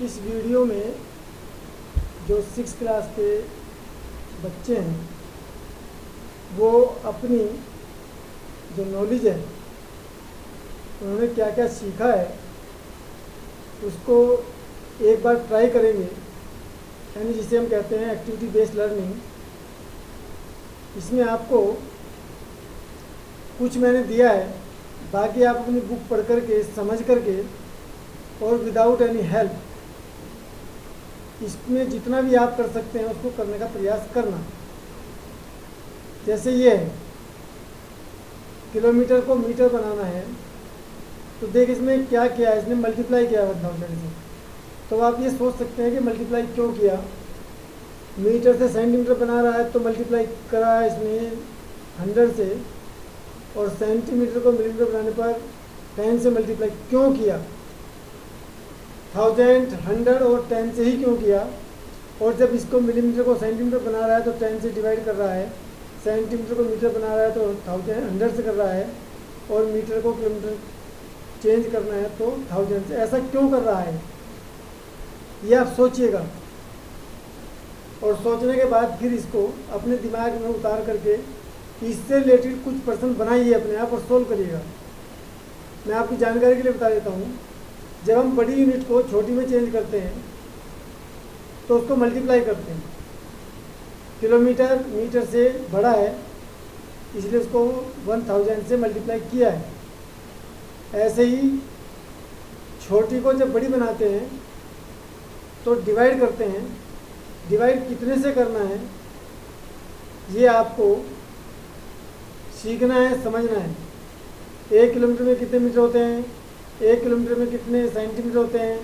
इस वीडियो में जो 6 क्लास के बच्चे हैं वो अपनी जो नॉलेज है उन्होंने क्या क्या सीखा है उसको एक बार ट्राई करेंगे, यानी जिसे हम कहते हैं एक्टिविटी बेस्ड लर्निंग। इसमें आपको कुछ मैंने दिया है, बाकी आप अपनी बुक पढ़ करके समझ करके और विदाउट एनी हेल्प इसमें जितना भी आप कर सकते हैं उसको करने का प्रयास करना। जैसे ये है, किलोमीटर को मीटर बनाना है, तो देख इसमें क्या किया है, इसने मल्टीप्लाई किया 1000 से। तो आप ये सोच सकते हैं कि मल्टीप्लाई क्यों किया। मीटर से सेंटीमीटर बना रहा है तो मल्टीप्लाई करा है इसने 100 से, और सेंटीमीटर को मिलीमीटर बनाने पर 10 से मल्टीप्लाई क्यों किया। 1000, 100 और 10 से ही क्यों किया। और जब इसको मिलीमीटर को सेंटीमीटर बना रहा है तो 10 से डिवाइड कर रहा है, सेंटीमीटर को मीटर बना रहा है तो 100 से कर रहा है, और मीटर को किलोमीटर चेंज करना है तो 1000 से। ऐसा क्यों कर रहा है ये आप सोचिएगा, और सोचने के बाद फिर इसको अपने दिमाग में उतार करके इससे रिलेटेड कुछ प्रश्न बनाइए अपने आप और सोल्व करिएगा। मैं आपकी जानकारी के लिए बता देता हूँ, जब हम बड़ी यूनिट को छोटी में चेंज करते हैं तो उसको मल्टीप्लाई करते हैं। किलोमीटर मीटर से बड़ा है इसलिए उसको 1000 से मल्टीप्लाई किया है। ऐसे ही छोटी को जब बड़ी बनाते हैं तो डिवाइड करते हैं। डिवाइड कितने से करना है ये आपको सीखना है, समझना है। 1 किलोमीटर में कितने मीटर होते हैं, 1 किलोमीटर में कितने सेंटीमीटर होते हैं,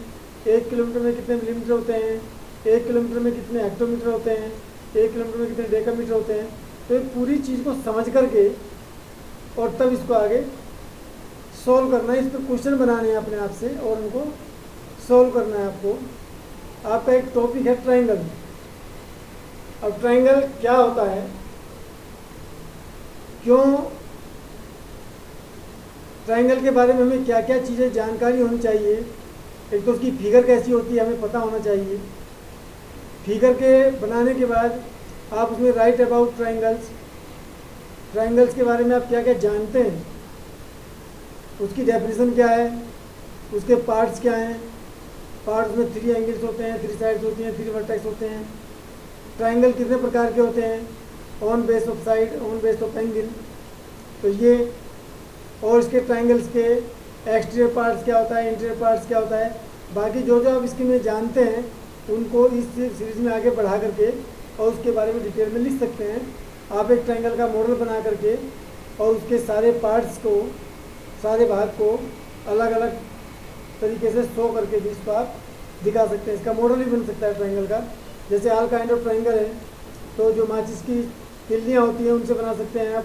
1 किलोमीटर में कितने मिलीमीटर होते हैं, 1 किलोमीटर में कितने हेक्टोमीटर होते हैं, 1 किलोमीटर में कितने डेकामीटर होते हैं। तो ये पूरी चीज़ को समझ करके और तब इसको आगे सोल्व करना है। इस पर क्वेश्चन बनाने हैं अपने आप से और उनको सोल्व करना है आपको। आपका एक टॉपिक है ट्रायंगल। अब ट्रायंगल क्या होता है, क्यों ट्रायंगल के बारे में हमें क्या क्या चीज़ें जानकारी होनी चाहिए। एक तो उसकी फिगर कैसी होती है हमें पता होना चाहिए। फिगर के बनाने के बाद आप उसमें राइट अबाउट ट्रायंगल्स, ट्रायंगल्स के बारे में आप क्या क्या जानते हैं, उसकी डेफिनेशन क्या है, उसके पार्ट्स क्या हैं। पार्ट्स में 3 एंगल्स होते हैं, 3 साइड्स होती हैं, 3 वर्टेक्स होते हैं। ट्रायंगल कितने प्रकार के होते हैं, on base of side, on base of angle. तो ये और इसके ट्रायंगल्स के एक्सटीरियर पार्ट्स क्या होता है, इंटीरियर पार्ट्स क्या होता है। बाकी जो जो आप इसके में जानते हैं उनको इस सीरीज में आगे बढ़ा करके और उसके बारे में डिटेल में लिख सकते हैं। आप एक ट्रायंगल का मॉडल बना करके और उसके सारे पार्ट्स को, सारे भाग को अलग अलग तरीके से शो करके भी इसको आप दिखा सकते हैं। इसका मॉडल ही बन सकता है ट्रायंगल का। जैसे ऑल काइंड ऑफ ट्रायंगल है तो जो माचिस की तिल्लियाँ होती हैं उनसे बना सकते हैं आप,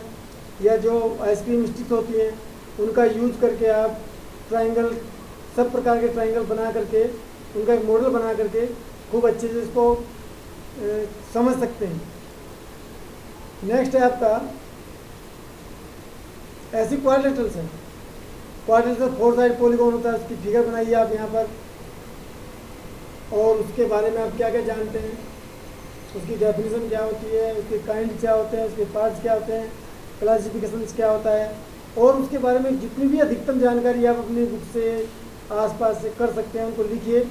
या जो आइसक्रीम स्टिक्स होती हैं उनका यूज करके आप ट्रायंगल, सब प्रकार के ट्रायंगल बना करके उनका एक मॉडल बना करके खूब अच्छे से इसको समझ सकते हैं। नेक्स्ट है आपका ऐसी क्वाड्रिलेटरल्स है। क्वाड्रिलेटरल 4 साइड पॉलीगॉन होता है, उसकी फिगर बनाइए आप यहाँ पर, और उसके बारे में आप क्या क्या जानते हैं, उसकी डेफिनेशन क्या होती है, उसके काइंड क्या होते हैं, उसके पार्ट्स क्या होते हैं, क्लासिफिकेशन क्या होता है, और उसके बारे में जितनी भी अधिकतम जानकारी आप अपनी बुक से आसपास से कर सकते हैं उनको लिखिए,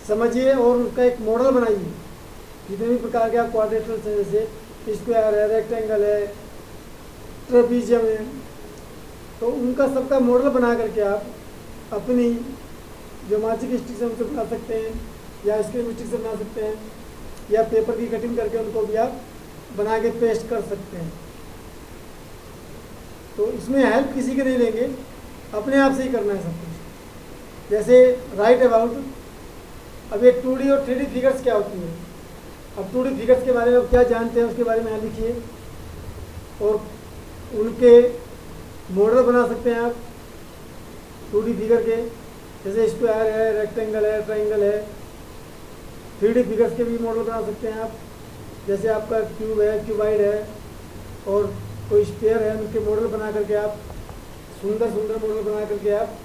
समझिए और उसका एक मॉडल बनाइए। जितने भी प्रकार के आप क्वाड्रिलेटरल्स हैं, जैसे स्क्वायर है, रेक्टेंगल है, ट्रेपीजियम है, तो उनका सबका मॉडल बना करके आप अपनी जो माचिस स्टिक से उनसे बना सकते हैं, या आइसक्रीम स्टिक से बना सकते हैं, या पेपर की कटिंग करके उनको भी आप बना के पेस्ट कर सकते हैं। तो इसमें हेल्प किसी के नहीं लेंगे, अपने आप से ही करना है सब कुछ। जैसे राइट अबाउट, अब ये 2D और 3D फिगर्स क्या होती है। अब 2D फिगर्स के बारे में आप क्या जानते हैं उसके बारे में यहाँ लिखिए, और उनके मॉडल बना सकते हैं आप 2D फिगर के। जैसे स्क्वायर है, रेक्टेंगल है, ट्रायंगल है। 3D फिगर्स के भी मॉडल बना सकते हैं आप, जैसे आपका क्यूब है, क्यूबाइड है, और कोई स्फीयर है, उनके मॉडल बना करके आप सुंदर सुंदर मॉडल बना करके आप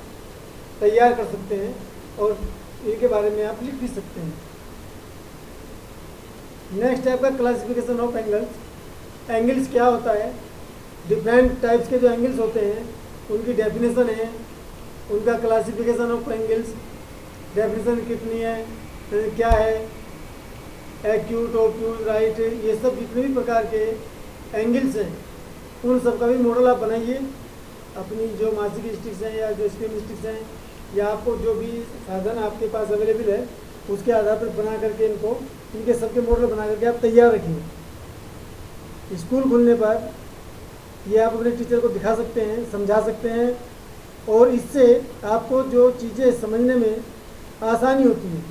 तैयार कर सकते हैं। और इनके बारे में आप लिख भी सकते हैं। नेक्स्ट है आपका क्लासिफिकेशन ऑफ एंगल्स। एंगल्स क्या होता है, डिफरेंट टाइप्स के जो एंगल्स होते हैं उनकी डेफिनेशन है, उनका क्लासिफिकेशन ऑफ एंगल्स, डेफिनेशन कितनी है, क्या है, एक्यूट, ऑब्ट्यूज, राइट, ये सब जितने भी प्रकार के एंगल्स हैं उन सब का भी मॉडल आप बनाइए अपनी जो मासिक स्टिक्स हैं या जो स्क्रीन स्टिक्स हैं या आपको जो भी साधन आपके पास अवेलेबल है उसके आधार पर बना करके इनके सबके मॉडल बना करके आप तैयार रखिए। स्कूल खुलने पर ये आप अपने टीचर को दिखा सकते हैं, समझा सकते हैं और इससे आपको जो चीज़ें समझने में आसानी होती है।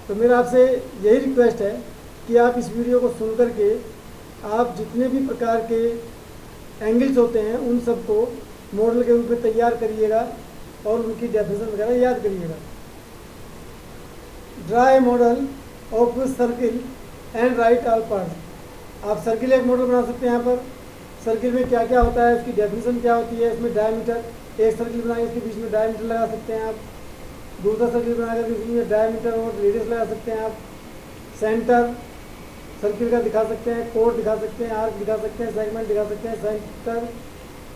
तो मेरा आपसे यही रिक्वेस्ट है कि आप इस वीडियो को सुन करके आप जितने भी प्रकार के एंगल्स होते हैं उन सबको मॉडल के रूप में तैयार करिएगा और उनकी डेफिनेशन वगैरह याद करिएगा। Draw a model of circle and right all parts. आप सर्किल एक मॉडल बना सकते हैं। यहाँ पर सर्किल में क्या क्या होता है, उसकी डेफिनेशन क्या होती है, इसमें डायमीटर, एक सर्किल बनाएंगे इसके बीच में डायमीटर लगा सकते हैं आप, दूसरा सर्किल बनाकर इसमें डायमीटर और रेडियस लगा सकते हैं आप, सेंटर सर्किल का दिखा सकते हैं, कोड दिखा सकते हैं, आर्क दिखा सकते हैं, सेगमेंट दिखा सकते हैं, सेंटर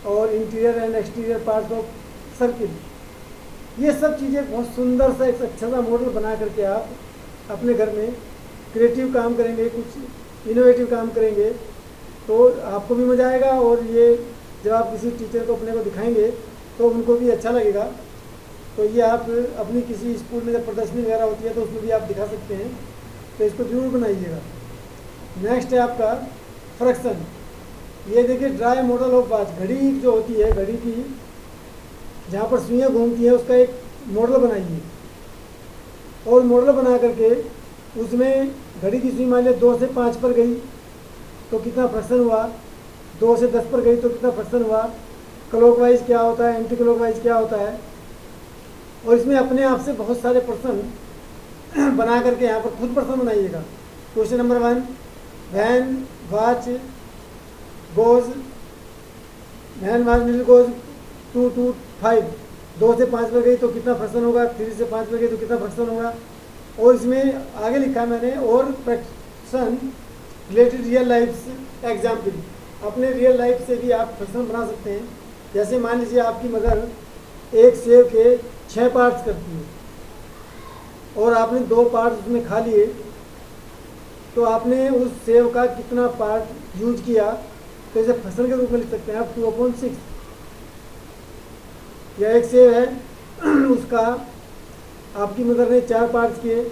और interior and exterior parts of circle. ये सब चीज़ें बहुत सुंदर सा एक अच्छा सा मॉडल बना करके आप अपने घर में क्रिएटिव काम करेंगे, कुछ इनोवेटिव काम करेंगे तो आपको भी मज़ा आएगा और ये जब आप किसी टीचर को अपने को दिखाएंगे तो उनको भी अच्छा लगेगा। तो ये आप अपनी किसी स्कूल में जब प्रदर्शनी वगैरह होती है तो उसमें भी आप दिखा सकते हैं, तो इसको जरूर बनाइएगा। नेक्स्ट है आपका फ्रैक्शन। ये देखिए ड्राई मॉडल ऑफ वॉच, घड़ी जो होती है, घड़ी की जहाँ पर सुइयाँ घूमती हैं उसका एक मॉडल बनाइए और मॉडल बना करके उसमें घड़ी की सुई मान लिया 2 से 5 पर गई तो कितना फ्रैक्शन हुआ, 2 से 10 पर गई तो कितना फ्रैक्शन हुआ, क्लॉकवाइज क्या होता है, एंटी क्लॉकवाइज क्या होता है, और इसमें अपने आप से बहुत सारे प्रश्न बना करके यहाँ पर खुद प्रश्न बनाइएगा। Question number 1, when watch goes 2 to 5, 2 से 5 पर गई तो कितना फ्रैक्शन होगा, 3 से 5 पर गई तो कितना फ्रैक्शन होगा। और इसमें आगे लिखा है मैंने और fraction related real life example, अपने रियल लाइफ से भी आप फ्रैक्शन बना सकते हैं। जैसे मान लीजिए आपकी मदर एक सेब के 6 पार्ट्स करती है और आपने 2 पार्ट्स उसमें खा लिए तो आपने उस सेब का कितना पार्ट यूज किया, तो इसे फ्रैक्शन के रूप में लिख सकते हैं आप 2/6। या एक सेब है उसका आपकी मदर ने 4 पार्ट्स किए,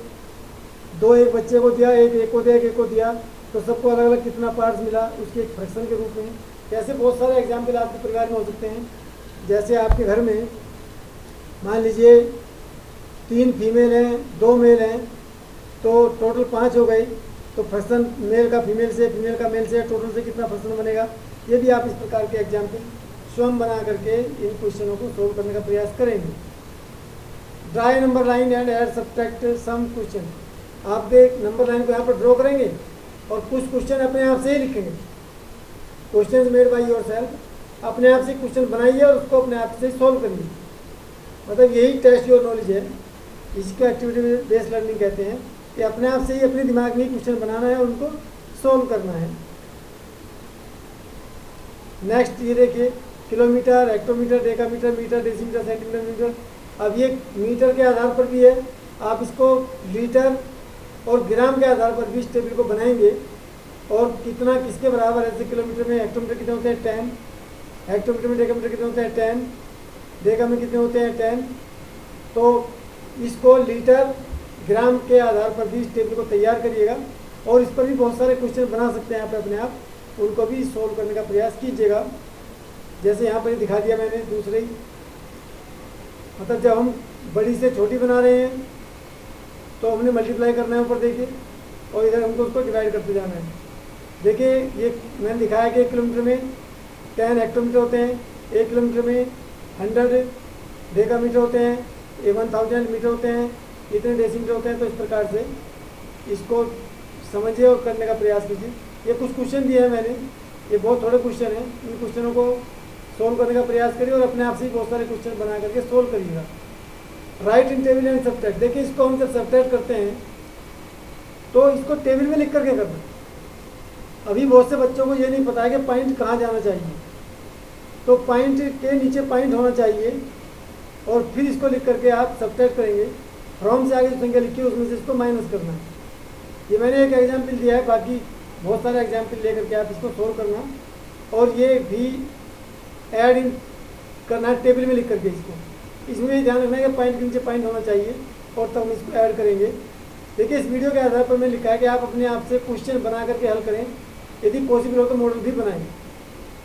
2 एक बच्चे को दिया, एक को दिया, एक को दिया, तो सबको अलग अलग कितना पार्ट्स मिला, उसके एक फ्रैक्शन के रूप में। ऐसे बहुत सारे एग्जाम्पल आपके परिवार में हो सकते हैं। जैसे आपके घर में मान लीजिए 3 फीमेल हैं, 2 मेल हैं, तो टोटल 5 हो गई, तो फ्रैक्शन मेल का फीमेल से, फीमेल का मेल से, टोटल से कितना फ्रैक्शन बनेगा। ये भी आप इस प्रकार के एग्जाम्पल स्वयं बना करके इन क्वेश्चनों को सोल्व करने का प्रयास करेंगे। Draw number line and add subtract some question. आप एक नंबर लाइन को यहाँ पर ड्रॉ करेंगे और कुछ क्वेश्चन अपने आप से ही लिखेंगे। क्वेश्चन मेड बाय योरसेल्फ, अपने आप से क्वेश्चन बनाइए और उसको अपने आप से सॉल्व करिए। मतलब यही टेस्ट योर नॉलेज है, इसको एक्टिविटी बेस्ड लर्निंग कहते हैं कि अपने आप से ही अपने दिमाग में क्वेश्चन बनाना है और उनको सॉल्व करना है। नेक्स्ट ये देखिए kilometre, hectometre, decametre, metre, decimetre, centimetre, metre. अब ये मीटर के आधार पर भी है, आप इसको लीटर और ग्राम के आधार पर भी इस टेबल को बनाएंगे और कितना किसके बराबर है। जैसे किलोमीटर में हेक्टोमीटर कितने होते हैं 10, हेक्टोमीटर में डेकामीटर कितने होते हैं 10, डेका में कितने होते हैं 10। तो इसको लीटर ग्राम के आधार पर भी इस टेबल को तैयार करिएगा और इस पर भी बहुत सारे क्वेश्चन बना सकते हैं आप अपने आप, उनको भी सॉल्व करने का प्रयास कीजिएगा। जैसे यहाँ पर दिखा दिया मैंने दूसरे ही, मतलब जब हम बड़ी से छोटी बना रहे हैं तो हमने मल्टीप्लाई करना है ऊपर देखिए और इधर हमको उसको डिवाइड करते जाना है। देखिए ये मैंने दिखाया कि 1 किलोमीटर में 10 हेक्टोमीटर होते हैं, 1 किलोमीटर में 100 डेकामीटर होते हैं, 1000 मीटर होते हैं, इतने डेसीमीटर होते हैं। तो इस प्रकार से इसको समझिए और करने का प्रयास कीजिए। ये कुछ क्वेश्चन दिए हैं मैंने, ये बहुत थोड़े क्वेश्चन हैं, इन क्वेश्चनों को सोल्व करने का प्रयास करिए और अपने आप से ही बहुत सारे क्वेश्चन बना करके सोल्व करिएगा। Right in table and subtract. देखिए इसको हम जब सबट्रैक्ट करते हैं तो इसको टेबल में लिख करके करना। अभी बहुत से बच्चों को ये नहीं पता है कि पॉइंट कहाँ जाना चाहिए, तो पॉइंट के नीचे पॉइंट होना चाहिए और फिर इसको लिख करके आप सबट्रैक्ट करेंगे। फ्रॉम से आगे जो संख्या लिखी है उसमें से इसको माइनस करना है। ये मैंने एक एग्जाम्पल दिया है, बाकी बहुत सारे एग्जाम्पल लेकर के आप इसको सोल्व करना। और ये भी ऐड इन करना है टेबल में लिख करके इसको। इसमें भी ध्यान रखना है कि पॉइंट के नीचे पॉइंट होना चाहिए और तब हम इसको ऐड करेंगे। देखिए इस वीडियो के आधार पर मैंने लिखा है कि आप अपने आप से क्वेश्चन बना करके हल करें, यदि पॉसिबल हो तो मॉडल भी बनाएं।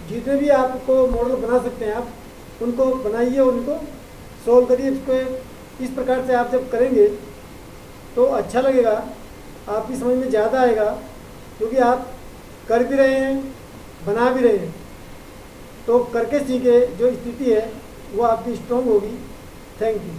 जितने भी आपको मॉडल बना सकते हैं आप उनको बनाइए और उनको सोल्व करिए। इसको इस प्रकार से आप जब करेंगे तो अच्छा लगेगा, आपकी समझ में ज़्यादा आएगा, क्योंकि आप कर भी रहे हैं बना भी रहे हैं। तो करके सीखे जो स्थिति है वो आपकी स्ट्रॉन्ग होगी। Thank you.